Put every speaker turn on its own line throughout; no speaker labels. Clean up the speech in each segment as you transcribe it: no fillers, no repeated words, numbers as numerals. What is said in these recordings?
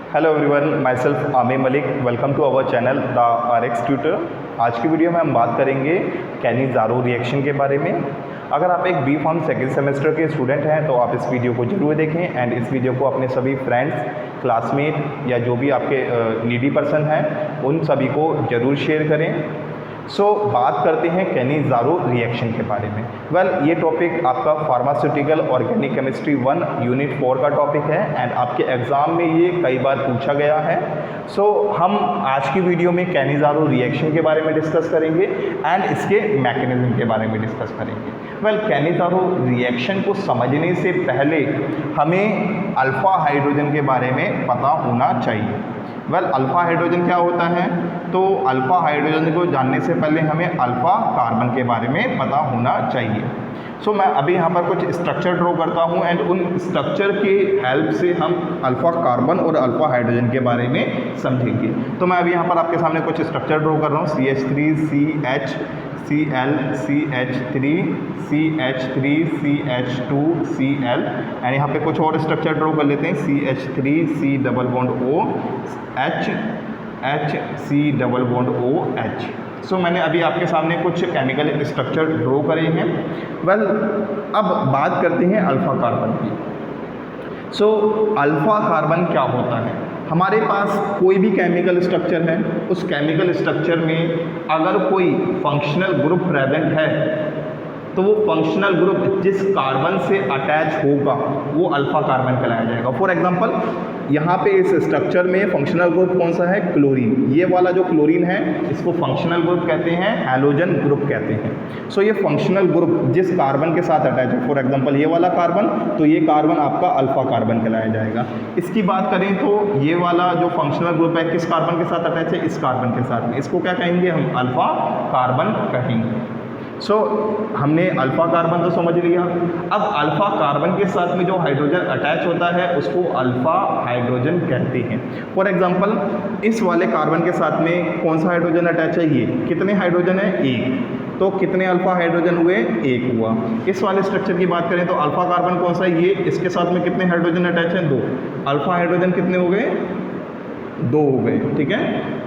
Hello everyone, myself Aamir Malik. Welcome to our channel the RX tutor. आज की video में हम बात करेंगे कैनिज़ारो रिएक्शन के बारे में। अगर आप एक बी फार्म सेकेंड सेमेस्टर के स्टूडेंट हैं तो आप इस वीडियो को जरूर देखें एंड इस वीडियो को अपने सभी फ्रेंड्स, क्लासमेट या जो भी आपके नीडी पर्सन हैं उन सभी को ज़रूर शेयर करें। बात करते हैं कैनिज़ारो रिएक्शन के बारे में। ये टॉपिक आपका फार्मास्यूटिकल ऑर्गेनिक केमिस्ट्री 1 यूनिट 4 का टॉपिक है एंड आपके एग्ज़ाम में ये कई बार पूछा गया है। हम आज की वीडियो में कैनिज़ारो रिएक्शन के बारे में डिस्कस करेंगे एंड इसके मैकेनिज्म के बारे में डिस्कस करेंगे। कैनिज़ारो रिएक्शन को समझने से पहले हमें अल्फ़ा हाइड्रोजन के बारे में पता होना चाहिए। अल्फ़ा हाइड्रोजन क्या होता है? तो अल्फ़ा हाइड्रोजन को जानने से पहले हमें अल्फ़ा कार्बन के बारे में पता होना चाहिए। मैं अभी यहाँ पर कुछ स्ट्रक्चर ड्रॉ करता हूँ एंड उन स्ट्रक्चर के हेल्प से हम अल्फ़ा कार्बन और अल्फ़ा हाइड्रोजन के बारे में समझेंगे। मैं अभी यहाँ पर आपके सामने कुछ स्ट्रक्चर ड्रॉ कर रहा हूँ। CH3CH Cl CH3 CH3 CH2 Cl and यहाँ पे कुछ और स्ट्रक्चर ड्रॉ कर लेते हैं। CH3 C double bond O H H C double bond O H। मैंने अभी आपके सामने कुछ केमिकल स्ट्रक्चर ड्रॉ करे हैं। अब बात करते हैं अल्फ़ा कार्बन की। अल्फ़ा कार्बन क्या होता है? हमारे पास कोई भी केमिकल स्ट्रक्चर है, उस केमिकल स्ट्रक्चर में अगर कोई फंक्शनल ग्रुप प्रेजेंट है तो वो फंक्शनल ग्रुप जिस कार्बन से अटैच होगा वो अल्फ़ा कार्बन कहलाया जाएगा। फॉर एग्जांपल यहाँ पे इस स्ट्रक्चर में फंक्शनल ग्रुप कौन सा है? क्लोरीन। ये वाला जो क्लोरीन है इसको फंक्शनल ग्रुप कहते हैं, हैलोजन ग्रुप कहते हैं। ये फंक्शनल ग्रुप जिस कार्बन के साथ अटैच है, फॉर एग्जांपल ये वाला कार्बन, तो ये कार्बन आपका अल्फ़ा कार्बन कहलाया जाएगा। इसकी बात करें तो ये वाला जो फंक्शनल ग्रुप है किस कार्बन के साथ अटैच है? इस कार्बन के साथ में। इसको क्या कहेंगे? हम अल्फ़ा कार्बन कहेंगे। हमने अल्फ़ा कार्बन तो समझ लिया। अब अल्फ़ा कार्बन के साथ में जो हाइड्रोजन अटैच होता है उसको अल्फ़ा हाइड्रोजन कहते हैं। फॉर एग्जांपल इस वाले कार्बन के साथ में कौन सा हाइड्रोजन अटैच है? ये कितने हाइड्रोजन है? एक। तो कितने अल्फ़ा हाइड्रोजन हुए? एक हुआ। इस वाले स्ट्रक्चर की बात करें तो अल्फ़ा कार्बन कौन सा है? ये। इसके साथ में कितने हाइड्रोजन अटैच हैं? दो। अल्फ़ा हाइड्रोजन कितने हो गए? दो हो गए। ठीक है,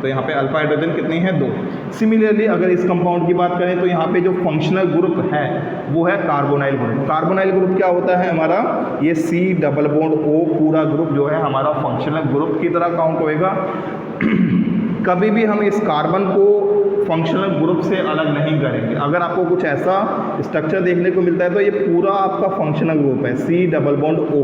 तो यहाँ पे अल्फ़ा हाइड्रोजन कितने हैं? दो। सिमिलरली अगर इस कंपाउंड की बात करें तो यहाँ पे जो फंक्शनल ग्रुप है वो है कार्बोनाइल ग्रुप। कार्बोनाइल ग्रुप क्या होता है हमारा? ये C डबल बॉन्ड O पूरा ग्रुप जो है हमारा फंक्शनल ग्रुप की तरह काउंट होएगा। कभी भी हम इस कार्बन को फंक्शनल ग्रुप से अलग नहीं करेंगे। अगर आपको कुछ ऐसा स्ट्रक्चर देखने को मिलता है तो ये पूरा आपका फंक्शनल ग्रुप है, C डबल बॉन्ड O।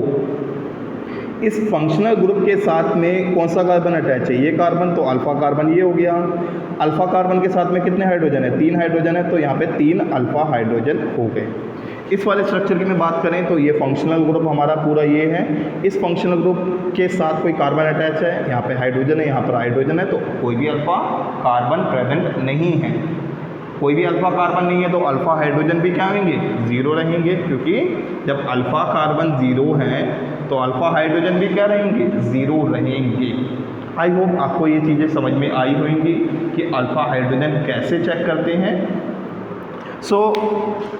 इस फंक्शनल ग्रुप के साथ में कौन सा कार्बन अटैच है? ये कार्बन, तो अल्फ़ा कार्बन ये हो गया। अल्फ़ा कार्बन के साथ में कितने हाइड्रोजन है? 3 हाइड्रोजन है, तो यहाँ पे 3 अल्फ़ा हाइड्रोजन हो गए। इस वाले स्ट्रक्चर की मैं बात करें तो ये फंक्शनल ग्रुप हमारा पूरा ये है। इस फंक्शनल ग्रुप के साथ कोई कार्बन अटैच है, यहाँ पे हाइड्रोजन है, यहाँ पर हाइड्रोजन है, तो कोई भी अल्फ़ा कार्बन प्रेजेंट नहीं है। कोई भी अल्फ़ा कार्बन नहीं है तो अल्फ़ा हाइड्रोजन भी क्या होंगे? ज़ीरो रहेंगे, क्योंकि जब अल्फ़ा कार्बन ज़ीरो हैं तो अल्फ़ा हाइड्रोजन भी क्या रहेंगे? ज़ीरो रहेंगे। आई होप आपको ये चीज़ें समझ में आई होंगी कि अल्फ़ा हाइड्रोजन कैसे चेक करते हैं।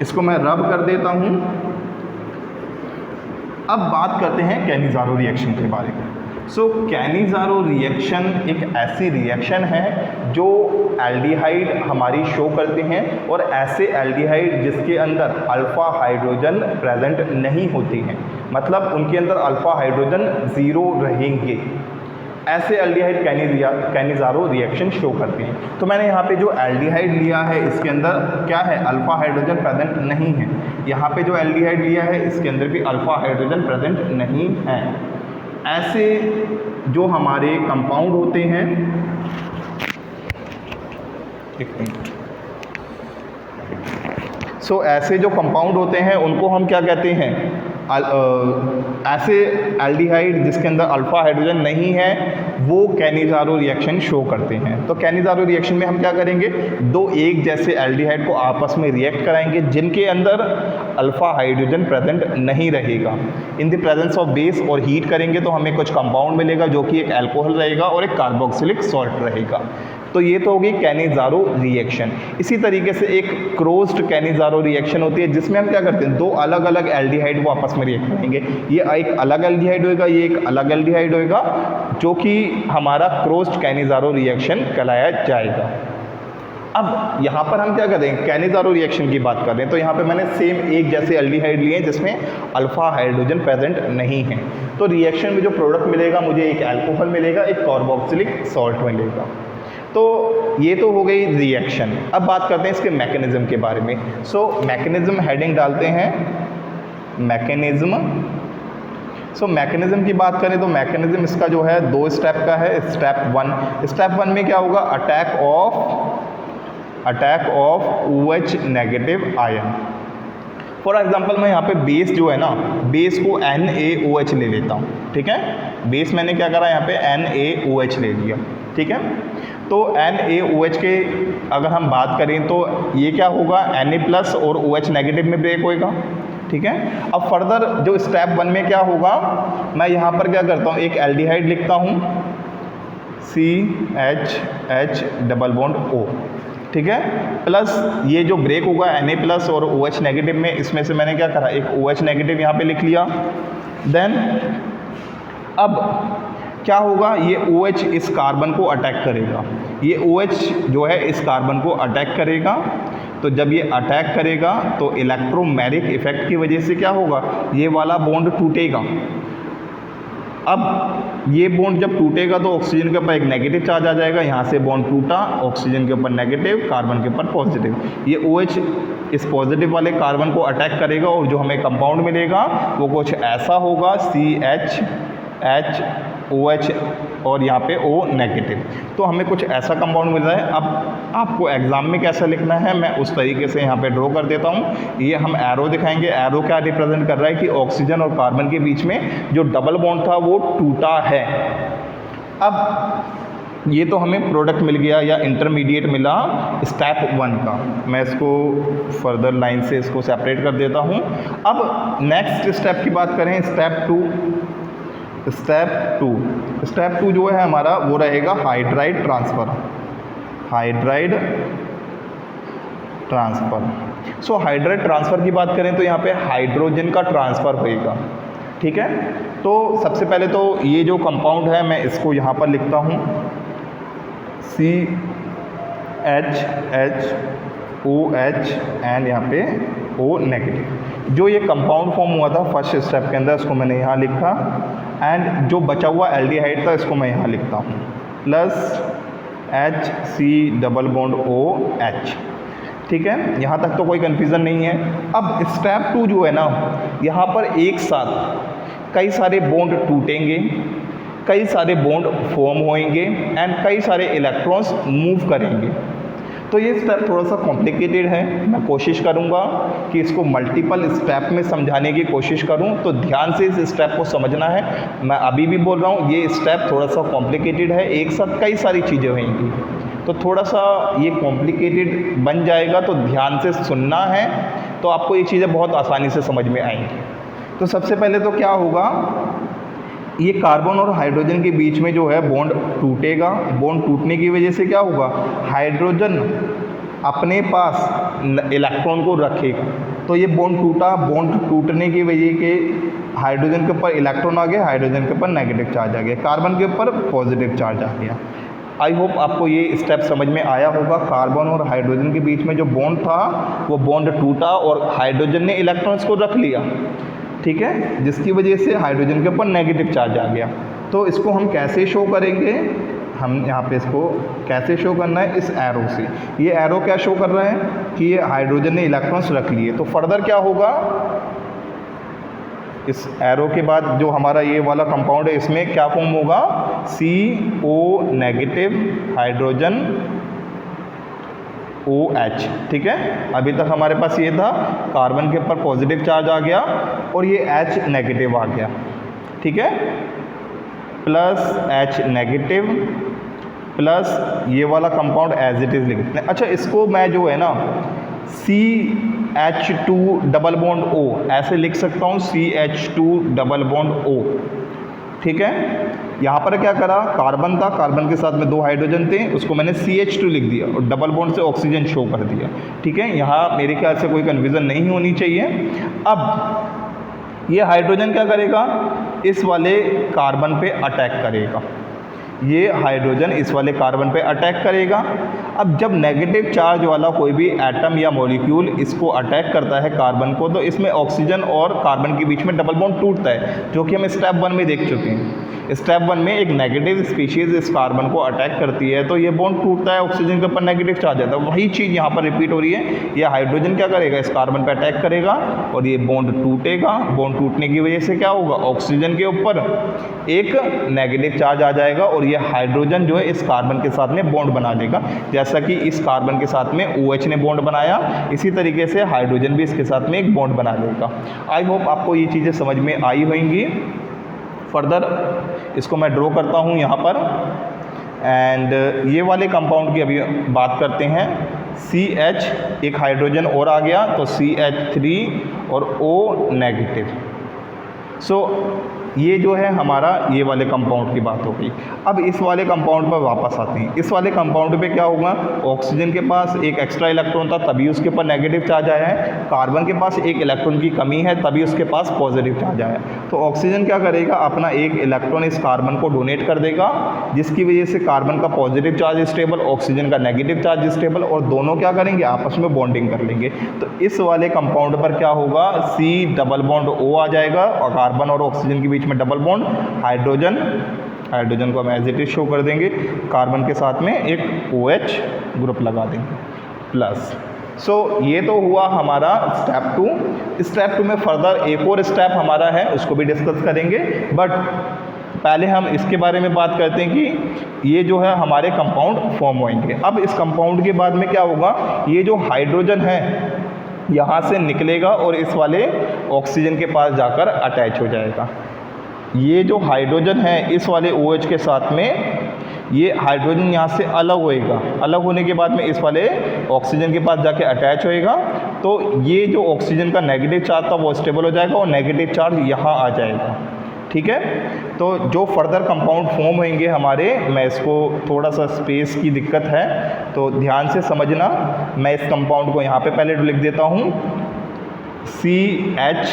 इसको मैं रब कर देता हूँ। अब बात करते हैं कैनिज़ारो रिएक्शन के बारे में। कैनिज़ारो रिएक्शन एक ऐसी रिएक्शन है जो एल्डिहाइड हमारी शो करते हैं और ऐसे एल्डिहाइड जिसके अंदर अल्फ़ा हाइड्रोजन प्रेजेंट नहीं होती हैं, मतलब उनके अंदर अल्फ़ा हाइड्रोजन ज़ीरो रहेंगे। ऐसे एल्डिहाइड कैनिज़ारो रिएक्शन शो करते हैं। तो मैंने यहाँ पे जो एल्डिहाइड लिया है इसके अंदर क्या है? अल्फ़ा हाइड्रोजन प्रेजेंट नहीं है। यहाँ पे जो एल्डिहाइड लिया है इसके अंदर भी अल्फ़ा हाइड्रोजन प्रेजेंट नहीं है। ऐसे जो हमारे कंपाउंड होते हैं, एक मिनट, ऐसे जो कंपाउंड होते हैं उनको हम क्या कहते हैं? ऐसे एल्डिहाइड जिसके अंदर अल्फ़ा हाइड्रोजन नहीं है वो कैनिज़ारो रिएक्शन शो करते हैं। तो कैनिज़ारो रिएक्शन में हम क्या करेंगे? दो एक जैसे एल्डिहाइड को आपस में रिएक्ट कराएंगे जिनके अंदर अल्फ़ा हाइड्रोजन प्रेजेंट नहीं रहेगा। In the presence of base और हीट करेंगे तो हमें कुछ कंपाउंड मिलेगा जो कि एक अल्कोहल रहेगा और एक कार्बोक्सिलिक सॉल्ट रहेगा। तो ये तो होगी कैनिज़ारो रिएक्शन। इसी तरीके से एक क्लोज्ड कैनिज़ारो रिएक्शन होती है जिसमें हम क्या करते हैं, दो अलग अलग एल्डिहाइड वो आपस में रिएक्ट करेंगे। ये एक अलग एल्डिहाइड होएगा, ये एक अलग एल्डिहाइड होएगा, जो कि हमारा क्लोज्ड कैनिज़ारो रिएक्शन कहलाया जाएगा। अब यहाँ पर हम क्या करें, कैनिज़ारो रिएक्शन की बात कर रहे हैं, तो यहाँ पे मैंने सेम एक जैसे एल्डिहाइड लिए हैं जिसमें अल्फा हाइड्रोजन प्रेजेंट नहीं है। तो रिएक्शन में जो प्रोडक्ट मिलेगा मुझे एक अल्कोहल मिलेगा, एक कार्बोक्सिलिक सॉल्ट मिलेगा। तो ये तो हो गई रिएक्शन। अब बात करते हैं इसके मैकेनिज्म के बारे में। सो मैकेनिज्म हेडिंग डालते हैं मैकेनिज्म। सो मैकेनिज्म की बात करें तो मैकेनिज्म इसका जो है 2 स्टेप का है। स्टेप 1 में क्या होगा, attack of OH negative ion. For example मैं यहाँ पे बेस जो है ना, बेस को NaOH ले लेता हूँ, ठीक है। बेस मैंने क्या करा, यहाँ पे NaOH ले लिया, ठीक है। तो NaOH के अगर हम बात करें तो ये क्या होगा, Na+ और OH नेगेटिव में ब्रेक होएगा, ठीक है। अब फर्दर जो स्टेप 1 में क्या होगा, मैं यहाँ पर क्या करता हूँ, एक एल्डिहाइड लिखता हूँ CH डबल बॉन्ड O, ठीक है, प्लस ये जो ब्रेक होगा Na+ और OH नेगेटिव में, इसमें से मैंने क्या करा, एक OH नेगेटिव यहाँ पे लिख लिया। देन अब क्या होगा, ये OH इस कार्बन को अटैक करेगा, ये OH जो है इस कार्बन को अटैक करेगा। तो जब ये अटैक करेगा तो इलेक्ट्रोमैग्नेटिक इफेक्ट की वजह से क्या होगा, ये वाला बॉन्ड टूटेगा। अब ये बॉन्ड जब टूटेगा तो ऑक्सीजन के ऊपर एक नेगेटिव चार्ज आ जाएगा, यहाँ से बॉन्ड टूटा, ऑक्सीजन के ऊपर नेगेटिव, कार्बन के ऊपर पॉजिटिव। ये OH इस पॉजिटिव वाले कार्बन को अटैक करेगा और जो हमें कंपाउंड मिलेगा वो कुछ ऐसा होगा CHOH और यहाँ पे O नेगेटिव। तो हमें कुछ ऐसा कंपाउंड मिल रहा है। अब आपको एग्जाम में कैसा लिखना है मैं उस तरीके से यहाँ पे ड्रॉ कर देता हूँ। ये हम एरो दिखाएंगे। एरो क्या रिप्रेजेंट कर रहा है कि ऑक्सीजन और कार्बन के बीच में जो डबल बॉन्ड था वो टूटा है। अब ये तो हमें प्रोडक्ट मिल गया या इंटरमीडिएट मिला स्टेप 1 का। मैं इसको फर्दर लाइन से इसको सेपरेट कर देता हूँ। अब नेक्स्ट स्टेप की बात करें, स्टेप 2 जो है हमारा वो रहेगा हाइड्राइड ट्रांसफ़र। सो हाइड्राइड ट्रांसफ़र की बात करें तो यहाँ पे हाइड्रोजन का ट्रांसफ़र होएगा, ठीक है। तो सबसे पहले तो ये जो कंपाउंड है मैं इसको यहाँ पर लिखता हूँ CHOH एंड यहाँ पे O नेगेटिव। जो ये कंपाउंड फॉर्म हुआ था फर्स्ट स्टेप के अंदर उसको मैंने यहाँ लिखा, एंड जो बचा हुआ एल्डिहाइड था इसको मैं यहाँ लिखता हूँ plus HC double bond OH, ठीक है। यहाँ तक तो कोई कन्फ्यूज़न नहीं है। अब स्टेप 2 जो है ना, यहाँ पर एक साथ कई सारे बॉन्ड टूटेंगे, कई सारे बॉन्ड फॉर्म होंगे एंड कई सारे इलेक्ट्रॉन्स मूव करेंगे। तो ये स्टेप थोड़ा सा कॉम्प्लिकेटेड है। मैं कोशिश करूँगा कि इसको मल्टीपल स्टेप में समझाने की कोशिश करूँ, तो ध्यान से इस स्टेप को समझना है। मैं अभी भी बोल रहा हूँ ये स्टेप थोड़ा सा कॉम्प्लिकेटेड है, एक साथ कई सारी चीज़ें होंगी तो थोड़ा सा ये कॉम्प्लिकेटेड बन जाएगा। तो ध्यान से सुनना है तो आपको ये चीज़ें बहुत आसानी से समझ में आएंगी। तो सबसे पहले तो क्या होगा, ये कार्बन और हाइड्रोजन के बीच में जो है बॉन्ड टूटेगा। बॉन्ड टूटने की वजह से क्या होगा, हाइड्रोजन अपने पास इलेक्ट्रॉन को रखेगा। तो ये बॉन्ड टूटा, बॉन्ड टूटने की वजह के हाइड्रोजन के ऊपर इलेक्ट्रॉन आ गया, हाइड्रोजन के ऊपर नेगेटिव चार्ज आ गया, कार्बन के ऊपर पॉजिटिव चार्ज आ गया। आई होप आपको ये स्टेप समझ में आया होगा। कार्बन और हाइड्रोजन के बीच में जो बॉन्ड था वो बॉन्ड टूटा और हाइड्रोजन ने इलेक्ट्रॉन्स को रख लिया, ठीक है, जिसकी वजह से हाइड्रोजन के ऊपर नेगेटिव चार्ज आ गया। तो इसको हम कैसे शो करेंगे, हम यहाँ पे इसको कैसे शो करना है, इस एरो से। ये एरो क्या शो कर रहा है कि ये हाइड्रोजन ने इलेक्ट्रॉन्स रख लिए। तो फर्दर क्या होगा, इस एरो के बाद जो हमारा ये वाला कंपाउंड है इसमें क्या फॉर्म होगा, CO नेगेटिव हाइड्रोजन OH, ठीक है। अभी तक हमारे पास ये था, कार्बन के ऊपर पॉजिटिव चार्ज आ गया और ये H नेगेटिव आ गया, ठीक है, प्लस H नेगेटिव प्लस ये वाला कंपाउंड एज इट इज़ लिखते हैं। अच्छा, इसको मैं जो है ना CH2 डबल बॉन्ड O ऐसे लिख सकता हूँ, CH2 डबल बॉन्ड O, ठीक है। यहाँ पर क्या करा, कार्बन था, कार्बन के साथ में 2 हाइड्रोजन थे, उसको मैंने CH2 लिख दिया और डबल बॉन्ड से ऑक्सीजन शो कर दिया। ठीक है, यहाँ मेरे ख्याल से कोई कन्फ्यूज़न नहीं होनी चाहिए। अब ये हाइड्रोजन क्या करेगा, इस वाले कार्बन पे अटैक करेगा, ये हाइड्रोजन इस वाले कार्बन पे अटैक करेगा। अब जब नेगेटिव चार्ज वाला कोई भी एटम या मॉलिक्यूल इसको अटैक करता है कार्बन को, तो इसमें ऑक्सीजन और कार्बन के बीच में डबल बॉन्ड टूटता है, जो कि हम स्टेप 1 में देख चुके हैं। स्टेप 1 में एक नेगेटिव स्पीशीज़ इस कार्बन को अटैक करती है, तो ये बॉन्ड टूटता है, ऑक्सीजन के ऊपर नेगेटिव चार्ज आता है। वही चीज़ यहाँ पर रिपीट हो रही है, ये हाइड्रोजन क्या करेगा, इस कार्बन पे अटैक करेगा और ये बॉन्ड टूटेगा। बॉन्ड टूटने की वजह से क्या होगा, ऑक्सीजन के ऊपर एक नेगेटिव चार्ज आ जाएगा और ये हाइड्रोजन जो है इस कार्बन के साथ में बॉन्ड बना देगा। जैसा कि इस कार्बन के साथ में OH ने बॉन्ड बनाया, इसी तरीके से हाइड्रोजन भी इसके साथ में एक बॉन्ड बना देगा। आई होप आपको ये चीज़ें समझ में आई होंगी। फर्दर इसको मैं ड्रॉ करता हूँ यहाँ पर, एंड ये वाले कंपाउंड की अभी बात करते हैं। CH, एक हाइड्रोजन और आ गया, तो CH3 और O नेगेटिव। सो ये जो है हमारा ये वाले कंपाउंड की बात हो गई। अब इस वाले कंपाउंड पर वापस आते हैं। इस वाले कंपाउंड पे क्या होगा, ऑक्सीजन के पास एक एक्स्ट्रा इलेक्ट्रॉन था, तभी उसके ऊपर नेगेटिव चार्ज आया है। कार्बन के पास एक इलेक्ट्रॉन की कमी है, तभी उसके पास पॉजिटिव चार्ज आया। तो ऑक्सीजन क्या करेगा, अपना एक इलेक्ट्रॉन इस कार्बन को डोनेट कर देगा, जिसकी वजह से कार्बन का पॉजिटिव चार्ज स्टेबल, ऑक्सीजन का नेगेटिव चार्ज स्टेबल, और दोनों क्या करेंगे, आपस में बॉन्डिंग कर लेंगे। तो इस वाले कंपाउंड पर क्या होगा, C डबल बॉन्ड O आ जाएगा और कार्बन और ऑक्सीजन के बीच में डबल बॉन्ड, हाइड्रोजन को हम एज इट इज शो कर देंगे, कार्बन के साथ में एक OH ग्रुप लगा देंगे प्लस। सो ये तो हुआ हमारा स्टेप 2। स्टेप 2 में फर्दर एक और स्टेप हमारा है, उसको भी डिस्कस करेंगे, बट पहले हम इसके बारे में बात करते हैं कि ये जो है हमारे कंपाउंड फॉर्म होंगे। अब इस कंपाउंड के बाद में क्या होगा, ये जो हाइड्रोजन है यहाँ से निकलेगा और इस वाले ऑक्सीजन के पास जाकर अटैच हो जाएगा। ये जो हाइड्रोजन है इस वाले OH के साथ में, ये हाइड्रोजन यहाँ से अलग होएगा, अलग होने के बाद में इस वाले ऑक्सीजन के पास जाके अटैच होएगा। तो ये जो ऑक्सीजन का नेगेटिव चार्ज था वो स्टेबल हो जाएगा और नेगेटिव चार्ज यहाँ आ जाएगा। ठीक है, तो जो फर्दर कंपाउंड फॉर्म होंगे हमारे, मैं इसको थोड़ा सा स्पेस की दिक्कत है तो ध्यान से समझना। मैं इस कंपाउंड को यहाँ पे पहले लिख देता हूँ, CH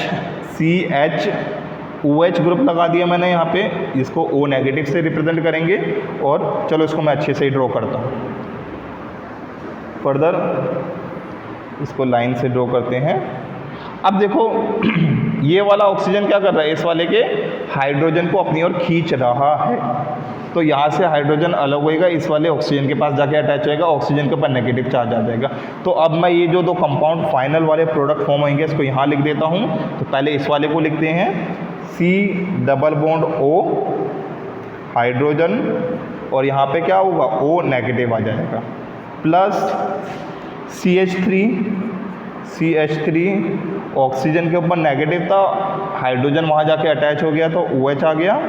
OH ग्रुप लगा दिया मैंने यहाँ पे, इसको O नेगेटिव से रिप्रेजेंट करेंगे। और चलो इसको मैं अच्छे से ही ड्रॉ करता हूँ। फर्दर इसको लाइन से ड्रॉ करते हैं। अब देखो ये वाला ऑक्सीजन क्या कर रहा है, इस वाले के हाइड्रोजन को अपनी ओर खींच रहा है। तो यहाँ से हाइड्रोजन अलग होएगा, इस वाले ऑक्सीजन के पास जाके अटैच होएगा, ऑक्सीजन के ऊपर नेगेटिव चार्ज आ जाएगा। तो अब मैं ये जो 2 कंपाउंड फाइनल वाले प्रोडक्ट फॉर्म होंगे इसको यहाँ लिख देता हूँ। तो पहले इस वाले को लिखते हैं, C double bond O hydrogen, और यहाँ पे क्या होगा, O नेगेटिव आ जाएगा, प्लस CH3 ऑक्सीजन के ऊपर नेगेटिव था, हाइड्रोजन वहाँ जाके अटैच हो गया तो OH आ गया।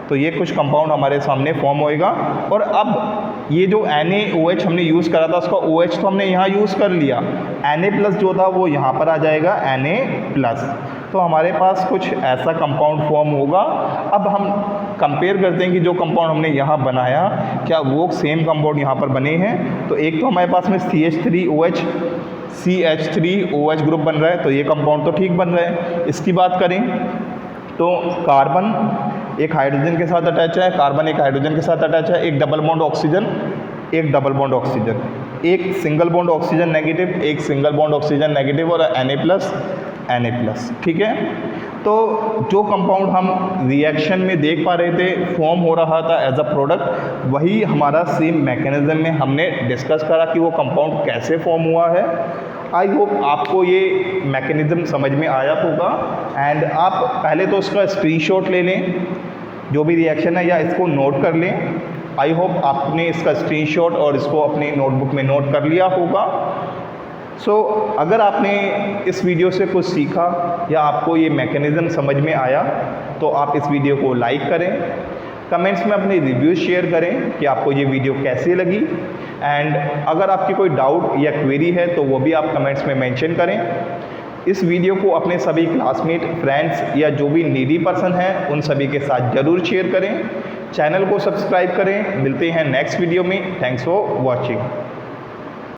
तो ये कुछ कंपाउंड हमारे सामने फॉर्म होएगा। और अब ये जो NaOH हमने यूज़ करा था, उसका OH तो हमने यहाँ यूज़ कर लिया, Na+ जो था वो यहाँ पर आ जाएगा Na+। तो हमारे पास कुछ ऐसा कंपाउंड फॉर्म होगा। अब हम कंपेयर करते हैं कि जो कंपाउंड हमने यहाँ बनाया क्या वो सेम कंपाउंड यहाँ पर बने हैं। तो एक तो हमारे पास में CH3OH ग्रुप बन रहा है, तो ये कंपाउंड तो ठीक बन रहा है। इसकी बात करें तो कार्बन एक हाइड्रोजन के साथ अटैच है, कार्बन एक हाइड्रोजन के साथ अटैच है, एक डबल बॉन्ड ऑक्सीजन, एक डबल बॉन्ड ऑक्सीजन, एक सिंगल बॉन्ड ऑक्सीजन नेगेटिव, एक सिंगल बॉन्ड ऑक्सीजन नेगेटिव, और Na+। ठीक है, तो जो कंपाउंड हम रिएक्शन में देख पा रहे थे फॉर्म हो रहा था एज अ प्रोडक्ट, वही हमारा सेम मैकेनिज्म में हमने डिस्कस करा कि वो कंपाउंड कैसे फॉर्म हुआ है। आई होप आपको ये मैकेनिज्म समझ में आया होगा। एंड आप पहले तो उसका स्क्रीनशॉट ले लें जो भी रिएक्शन है, या इसको नोट कर लें। आई होप आपने इसका स्क्रीनशॉट और इसको अपनी नोटबुक में नोट कर लिया होगा। सो अगर आपने इस वीडियो से कुछ सीखा या आपको ये मैकेनिज़्म समझ में आया तो आप इस वीडियो को लाइक करें, कमेंट्स में अपने रिव्यूज़ शेयर करें कि आपको ये वीडियो कैसी लगी। एंड अगर आपकी कोई डाउट या क्वेरी है तो वो भी आप कमेंट्स में मेंशन करें। इस वीडियो को अपने सभी क्लासमेट, फ्रेंड्स या जो भी नीडी पर्सन हैं उन सभी के साथ ज़रूर शेयर करें। चैनल को सब्सक्राइब करें। मिलते हैं नेक्स्ट वीडियो में। Thanks for watching.